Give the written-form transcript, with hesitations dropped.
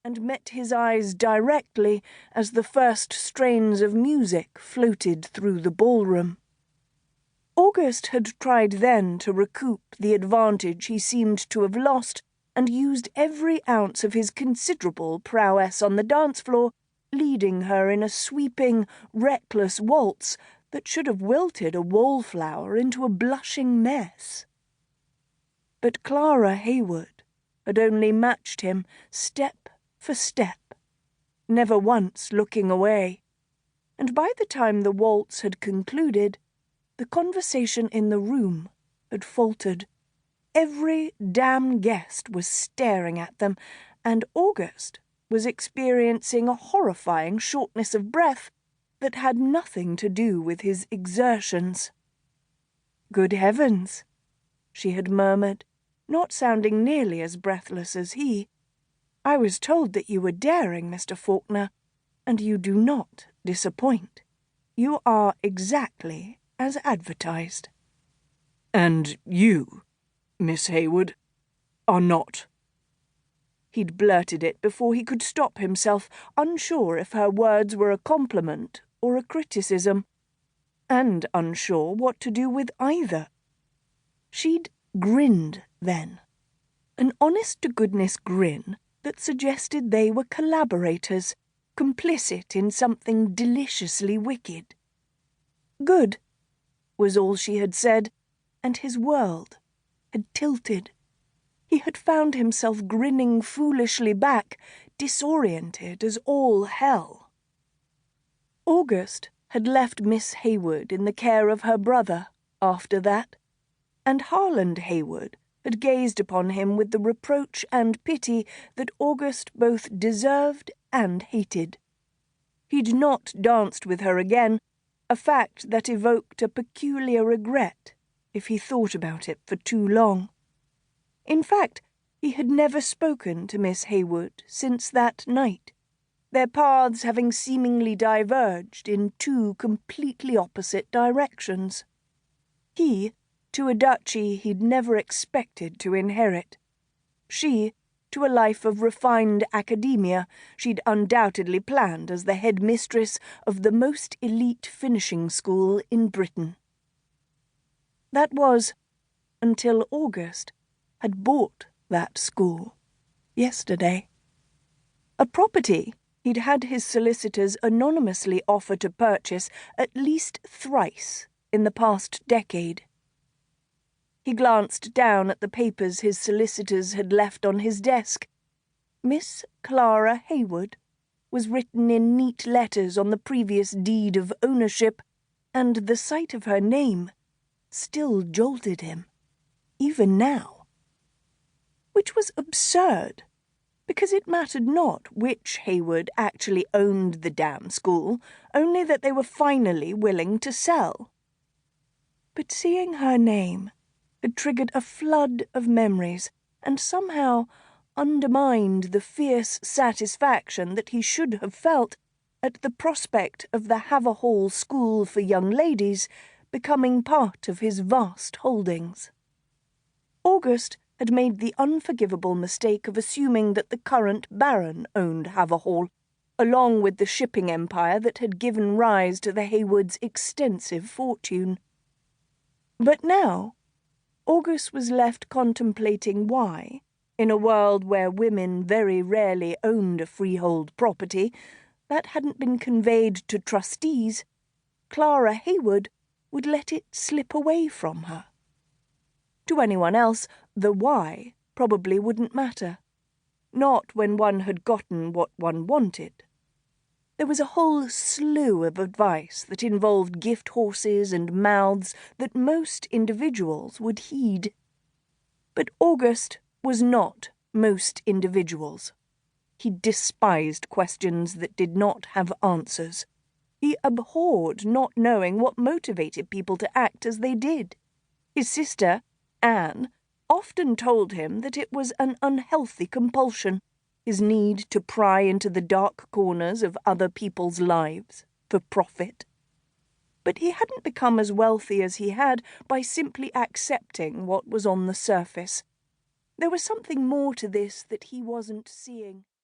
and met his eyes directly as the first strains of music floated through the ballroom. August had tried then to recoup the advantage he seemed to have lost, and used every ounce of his considerable prowess on the dance floor, leading her in a sweeping, reckless waltz that should have wilted a wallflower into a blushing mess. But Clara Hayward had only matched him step for step, never once looking away, and by the time the waltz had concluded, the conversation in the room had faltered. Every damn guest was staring at them, and August was experiencing a horrifying shortness of breath that had nothing to do with his exertions. "Good heavens," she had murmured, not sounding nearly as breathless as he. "I was told that you were daring, Mr. Faulkner, and you do not disappoint. You are exactly as advertised." "And you, Miss Hayward, are not." He'd blurted it before he could stop himself, unsure if her words were a compliment or a criticism, and unsure what to do with either. She'd grinned then, an honest-to-goodness grin that suggested they were collaborators, complicit in something deliciously wicked. "Good," was all she had said, and his world had tilted. He had found himself grinning foolishly back, disoriented as all hell. August had left Miss Hayward in the care of her brother after that, and Harland Hayward had gazed upon him with the reproach and pity that August both deserved and hated. He'd not danced with her again, a fact that evoked a peculiar regret if he thought about it for too long. In fact, he had never spoken to Miss Hayward since that night, their paths having seemingly diverged in two completely opposite directions. He, to a duchy he'd never expected to inherit. She, to a life of refined academia she'd undoubtedly planned as the headmistress of the most elite finishing school in Britain. That was until August had bought that school yesterday. A property he'd had his solicitors anonymously offer to purchase at least thrice in the past decade. He glanced down at the papers his solicitors had left on his desk. Miss Clara Hayward was written in neat letters on the previous deed of ownership, and the sight of her name still jolted him, even now. Which was absurd, because it mattered not which Hayward actually owned the damn school, only that they were finally willing to sell. But seeing her name had triggered a flood of memories, and somehow undermined the fierce satisfaction that he should have felt at the prospect of the Haverhall School for young ladies becoming part of his vast holdings. August had made the unforgivable mistake of assuming that the current Baron owned Haverhall, along with the shipping empire that had given rise to the Haywards' extensive fortune. But now, August was left contemplating why, in a world where women very rarely owned a freehold property that hadn't been conveyed to trustees, Clara Hayward would let it slip away from her. To anyone else, the why probably wouldn't matter. Not when one had gotten what one wanted. There was a whole slew of advice that involved gift horses and mouths that most individuals would heed. But August was not most individuals. He despised questions that did not have answers. He abhorred not knowing what motivated people to act as they did. His sister, Anne, often told him that it was an unhealthy compulsion, his need to pry into the dark corners of other people's lives for profit. But he hadn't become as wealthy as he had by simply accepting what was on the surface. There was something more to this that he wasn't seeing.